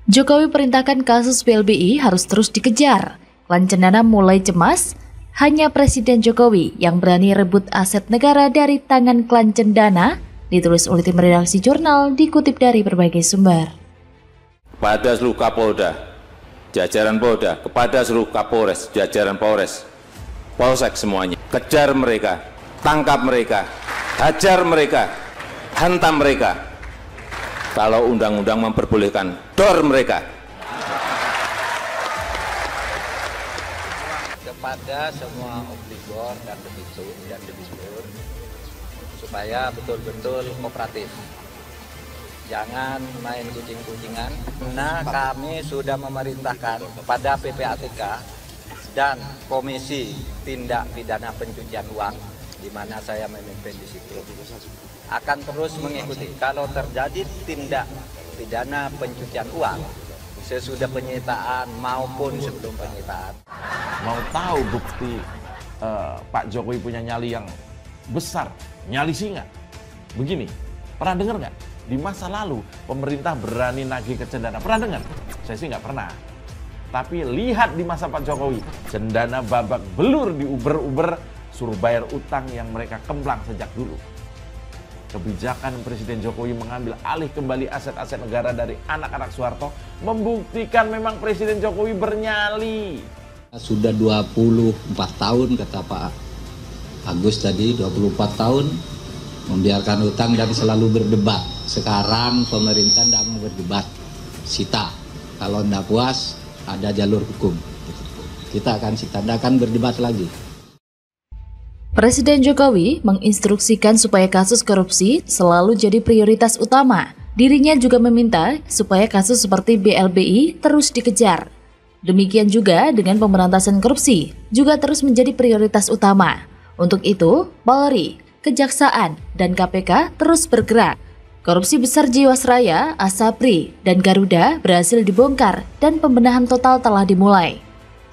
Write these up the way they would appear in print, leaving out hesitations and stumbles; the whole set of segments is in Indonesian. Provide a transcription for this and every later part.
Jokowi perintahkan kasus BLBI harus terus dikejar. Klan Cendana mulai cemas, hanya Presiden Jokowi yang berani rebut aset negara dari tangan klan Cendana, ditulis oleh tim redaksi jurnal, dikutip dari berbagai sumber. Kepada seluruh Kapolda, jajaran Polda, kepada seluruh Kapolres, jajaran Polres, Polsek semuanya, kejar mereka, tangkap mereka, hajar mereka, hantam mereka. Kalau undang-undang memperbolehkan, dor mereka. Kepada semua obligor dan debitur, supaya betul-betul kooperatif. Jangan main kucing-kucingan. Nah, kami sudah memerintahkan kepada PPATK dan Komisi Tindak Pidana Pencucian Uang, di mana saya memimpin di situ, akan terus mengikuti. Kalau terjadi tindak pidana pencucian uang sesudah penyitaan maupun sebelum penyitaan. Mau tahu bukti Pak Jokowi punya nyali yang besar, nyali singa? Begini, pernah dengar nggak? Di masa lalu pemerintah berani nagih ke Cendana. Pernah dengar? Saya sih nggak pernah. Tapi lihat di masa Pak Jokowi, Cendana babak belur di Uber, suruh bayar utang yang mereka kemplang sejak dulu. Kebijakan Presiden Jokowi mengambil alih kembali aset-aset negara dari anak-anak Soeharto membuktikan memang Presiden Jokowi bernyali. Sudah 24 tahun kata Pak Agus tadi, 24 tahun membiarkan utang dan selalu berdebat. Sekarang pemerintah tidak mau berdebat, sita. Kalau tidak puas ada jalur hukum. Kita akan sita, tidak akan berdebat lagi. Presiden Jokowi menginstruksikan supaya kasus korupsi selalu jadi prioritas utama. Dirinya juga meminta supaya kasus seperti BLBI terus dikejar. Demikian juga dengan pemberantasan korupsi juga terus menjadi prioritas utama. Untuk itu, Polri, Kejaksaan, dan KPK terus bergerak. Korupsi besar Jiwasraya, Asabri, dan Garuda berhasil dibongkar dan pembenahan total telah dimulai.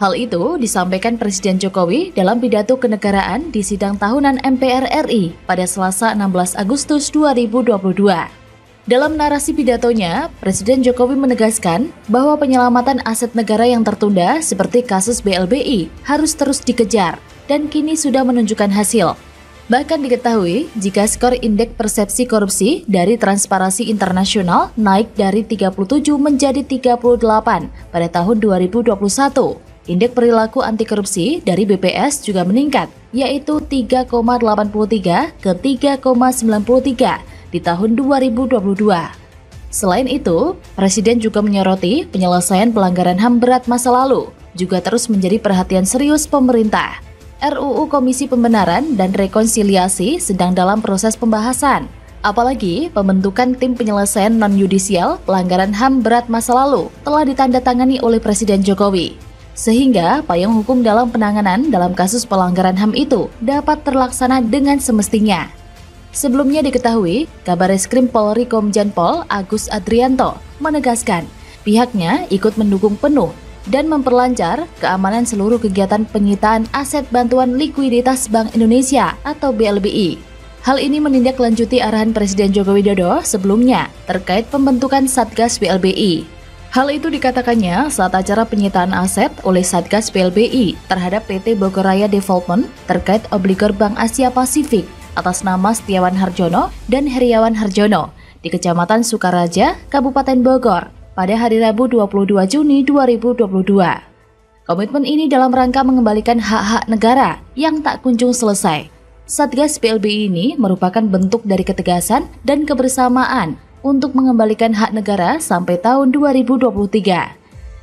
Hal itu disampaikan Presiden Jokowi dalam pidato kenegaraan di sidang tahunan MPR RI pada Selasa 16 Agustus 2022. Dalam narasi pidatonya, Presiden Jokowi menegaskan bahwa penyelamatan aset negara yang tertunda seperti kasus BLBI harus terus dikejar dan kini sudah menunjukkan hasil. Bahkan diketahui jika skor indeks persepsi korupsi dari Transparansi Internasional naik dari 37 menjadi 38 pada tahun 2021. Indeks perilaku anti korupsi dari BPS juga meningkat, yaitu 3,83 ke 3,93 di tahun 2022. Selain itu, Presiden juga menyoroti penyelesaian pelanggaran HAM berat masa lalu, juga terus menjadi perhatian serius pemerintah. RUU Komisi Pembenaran dan Rekonsiliasi sedang dalam proses pembahasan. Apalagi pembentukan tim penyelesaian non-yudisial pelanggaran HAM berat masa lalu telah ditandatangani oleh Presiden Jokowi. Sehingga payung hukum dalam penanganan dalam kasus pelanggaran HAM itu dapat terlaksana dengan semestinya. Sebelumnya diketahui, Kabareskrim Polri Komjen Pol Agus Adrianto menegaskan pihaknya ikut mendukung penuh dan memperlancar keamanan seluruh kegiatan penyitaan aset bantuan likuiditas Bank Indonesia atau BLBI. Hal ini menindaklanjuti arahan Presiden Joko Widodo sebelumnya terkait pembentukan Satgas BLBI. Hal itu dikatakannya saat acara penyitaan aset oleh Satgas BLBI terhadap PT Bogor Raya Development terkait obligor Bank Asia Pasifik atas nama Setiawan Harjono dan Heriawan Harjono di Kecamatan Sukaraja, Kabupaten Bogor pada hari Rabu 22 Juni 2022. Komitmen ini dalam rangka mengembalikan hak-hak negara yang tak kunjung selesai. Satgas BLBI ini merupakan bentuk dari ketegasan dan kebersamaan untuk mengembalikan hak negara sampai tahun 2023.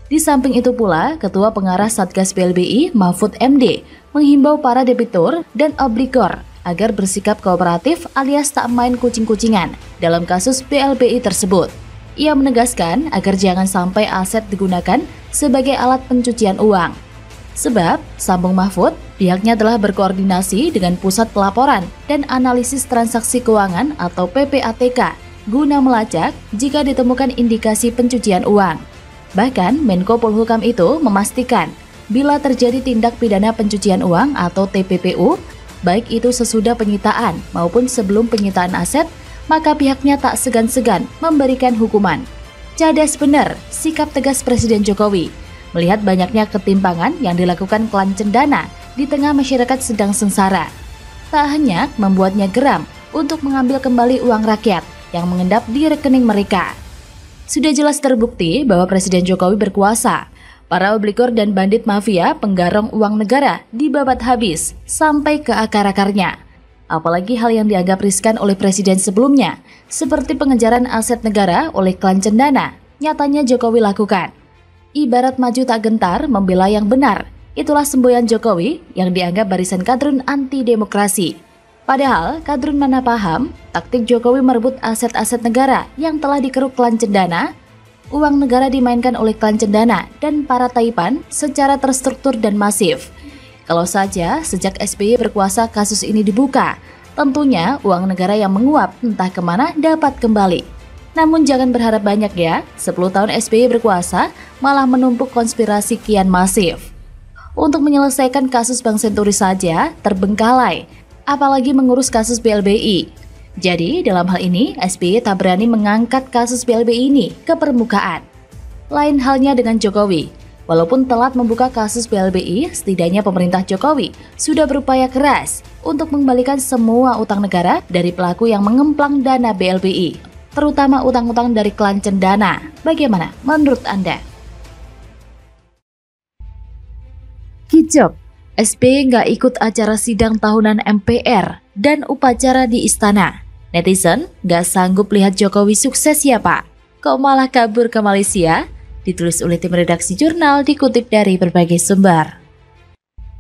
Di samping itu pula, Ketua Pengarah Satgas BLBI, Mahfud MD, menghimbau para debitur dan obligor agar bersikap kooperatif alias tak main kucing-kucingan dalam kasus BLBI tersebut. Ia menegaskan agar jangan sampai aset digunakan sebagai alat pencucian uang. Sebab, sambung Mahfud, pihaknya telah berkoordinasi dengan Pusat Pelaporan dan Analisis Transaksi Keuangan atau PPATK guna melacak jika ditemukan indikasi pencucian uang. Bahkan, Menko Polhukam itu memastikan bila terjadi tindak pidana pencucian uang atau TPPU, baik itu sesudah penyitaan maupun sebelum penyitaan aset, maka pihaknya tak segan-segan memberikan hukuman. Cadas benar sikap tegas Presiden Jokowi melihat banyaknya ketimpangan yang dilakukan klan cendana di tengah masyarakat sedang sengsara. Tak hanya membuatnya geram untuk mengambil kembali uang rakyat yang mengendap di rekening mereka. Sudah jelas terbukti bahwa Presiden Jokowi berkuasa. Para obligor dan bandit mafia penggarong uang negara dibabat habis sampai ke akar-akarnya. Apalagi hal yang dianggap riskan oleh presiden sebelumnya, seperti pengejaran aset negara oleh klan cendana, nyatanya Jokowi lakukan. Ibarat maju tak gentar membela yang benar, itulah semboyan Jokowi yang dianggap barisan kadrun anti-demokrasi. Padahal kadrun mana paham, taktik Jokowi merebut aset-aset negara yang telah dikeruk klan cendana. Uang negara dimainkan oleh klan cendana dan para taipan secara terstruktur dan masif. Kalau saja sejak SBY berkuasa kasus ini dibuka, tentunya uang negara yang menguap entah kemana dapat kembali. Namun jangan berharap banyak ya, 10 tahun SBY berkuasa malah menumpuk konspirasi kian masif. Untuk menyelesaikan kasus Bank Senturi saja terbengkalai, apalagi mengurus kasus BLBI. Jadi dalam hal ini SBY tak berani mengangkat kasus BLBI ini ke permukaan. Lain halnya dengan Jokowi. Walaupun telat membuka kasus BLBI, setidaknya pemerintah Jokowi sudah berupaya keras untuk mengembalikan semua utang negara dari pelaku yang mengemplang dana BLBI, terutama utang-utang dari klan cendana. Bagaimana menurut Anda? Kicop, SBY nggak ikut acara sidang tahunan MPR dan upacara di istana. Netizen nggak sanggup lihat Jokowi sukses ya Pak? Kok malah kabur ke Malaysia? Ditulis oleh tim redaksi jurnal, dikutip dari berbagai sumber.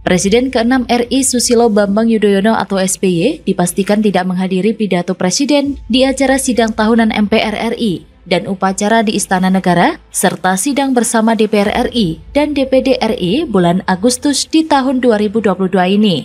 Presiden ke-6 RI Susilo Bambang Yudhoyono atau SBY dipastikan tidak menghadiri pidato presiden di acara sidang tahunan MPR RI dan upacara di Istana Negara, serta sidang bersama DPR RI dan DPD RI bulan Agustus di tahun 2022 ini.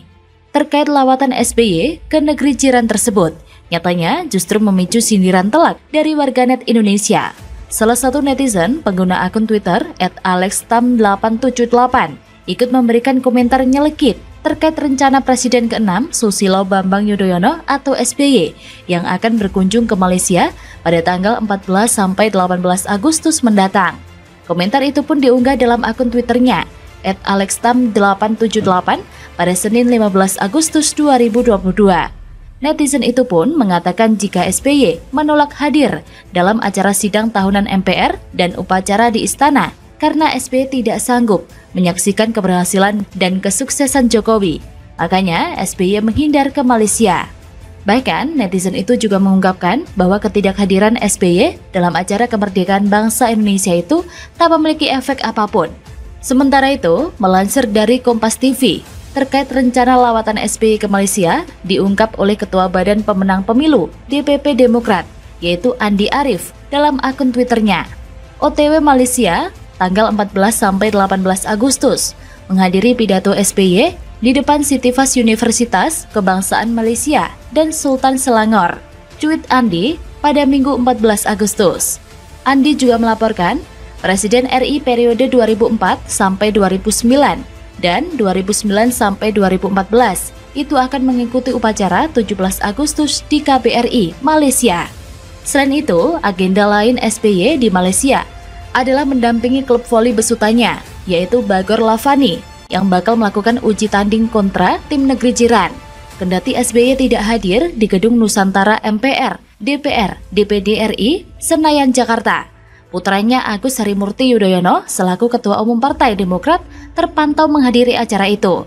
Terkait lawatan SBY ke negeri jiran tersebut, nyatanya justru memicu sindiran telak dari warganet Indonesia. Salah satu netizen pengguna akun Twitter @alextam878 ikut memberikan komentar nyelekit terkait rencana Presiden ke-6 Susilo Bambang Yudhoyono atau SBY yang akan berkunjung ke Malaysia pada tanggal 14 sampai 18 Agustus mendatang. Komentar itu pun diunggah dalam akun Twitternya @alextam878 pada Senin 15 Agustus 2022. Netizen itu pun mengatakan jika SBY menolak hadir dalam acara sidang tahunan MPR dan upacara di istana karena SBY tidak sanggup menyaksikan keberhasilan dan kesuksesan Jokowi. Makanya SBY menghindar ke Malaysia. Bahkan netizen itu juga mengungkapkan bahwa ketidakhadiran SBY dalam acara kemerdekaan bangsa Indonesia itu tak memiliki efek apapun. Sementara itu, melansir dari Kompas TV, terkait rencana lawatan SBY ke Malaysia diungkap oleh Ketua Badan Pemenang Pemilu DPP Demokrat, yaitu Andi Arief dalam akun Twitternya. OTW Malaysia tanggal 14 sampai 18 Agustus menghadiri pidato SBY di depan Sitifas Universitas Kebangsaan Malaysia dan Sultan Selangor. Tweet Andi pada Minggu 14 Agustus. Andi juga melaporkan Presiden RI periode 2004 sampai 2009 dan 2009 sampai 2014 itu akan mengikuti upacara 17 Agustus di KBRI, Malaysia. Selain itu, agenda lain SBY di Malaysia adalah mendampingi klub voli besutannya, yaitu Bagor Lavani, yang bakal melakukan uji tanding kontra tim negeri jiran. Kendati SBY tidak hadir di Gedung Nusantara MPR, DPR, DPD RI, Senayan, Jakarta. Putranya Agus Harimurti Yudhoyono selaku Ketua Umum Partai Demokrat terpantau menghadiri acara itu.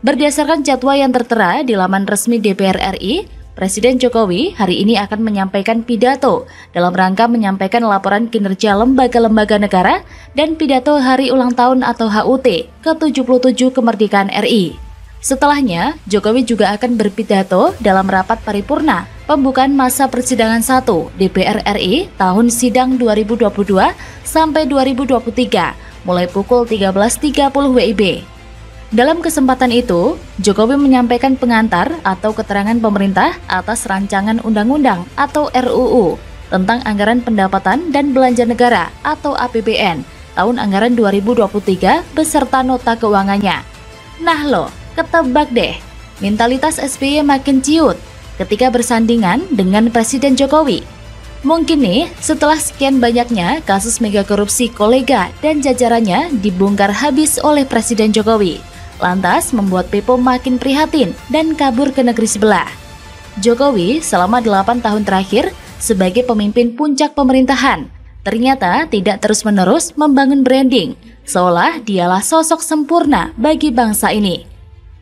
Berdasarkan jadwal yang tertera di laman resmi DPR RI, Presiden Jokowi hari ini akan menyampaikan pidato dalam rangka menyampaikan laporan kinerja lembaga-lembaga negara dan pidato Hari Ulang Tahun atau HUT ke-77 Kemerdekaan RI. Setelahnya, Jokowi juga akan berpidato dalam rapat paripurna pembukaan masa persidangan 1 DPR RI tahun sidang 2022 sampai 2023 mulai pukul 13.30 WIB. Dalam kesempatan itu, Jokowi menyampaikan pengantar atau keterangan pemerintah atas rancangan undang-undang atau RUU tentang anggaran pendapatan dan belanja negara atau APBN tahun anggaran 2023 beserta nota keuangannya. Nah lo, ketebak deh, mentalitas SBY makin ciut ketika bersandingan dengan Presiden Jokowi. Mungkin nih, setelah sekian banyaknya kasus mega korupsi kolega dan jajarannya dibongkar habis oleh Presiden Jokowi, lantas membuat Pepo makin prihatin dan kabur ke negeri sebelah. Jokowi selama 8 tahun terakhir sebagai pemimpin puncak pemerintahan, ternyata tidak terus-menerus membangun branding, seolah dialah sosok sempurna bagi bangsa ini.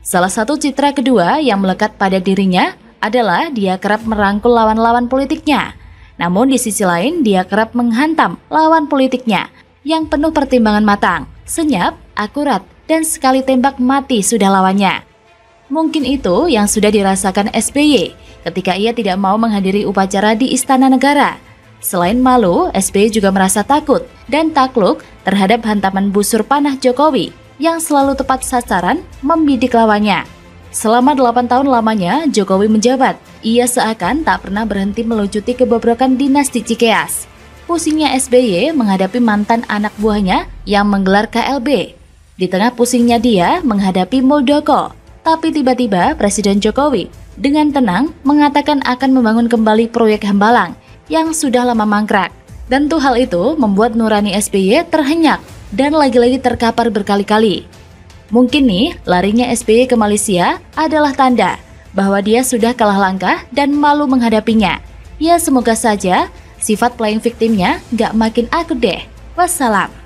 Salah satu citra kedua yang melekat pada dirinya adalah dia kerap merangkul lawan-lawan politiknya. Namun di sisi lain dia kerap menghantam lawan politiknya yang penuh pertimbangan matang, senyap, akurat, dan sekali tembak mati sudah lawannya. Mungkin itu yang sudah dirasakan SBY ketika ia tidak mau menghadiri upacara di Istana Negara. Selain malu, SBY juga merasa takut dan takluk terhadap hantaman busur panah Jokowi yang selalu tepat sasaran membidik lawannya. Selama 8 tahun lamanya Jokowi menjabat, ia seakan tak pernah berhenti melucuti kebobrokan dinasti Cikeas. Pusingnya SBY menghadapi mantan anak buahnya yang menggelar KLB. Di tengah pusingnya dia menghadapi Muldoko, tapi tiba-tiba Presiden Jokowi dengan tenang mengatakan akan membangun kembali proyek Hambalang yang sudah lama mangkrak. Tentu hal itu membuat nurani SBY terhenyak dan lagi-lagi terkapar berkali-kali. Mungkin nih, larinya SBY ke Malaysia adalah tanda bahwa dia sudah kalah langkah dan malu menghadapinya. Ya semoga saja sifat playing victimnya gak makin akut deh. Wassalam.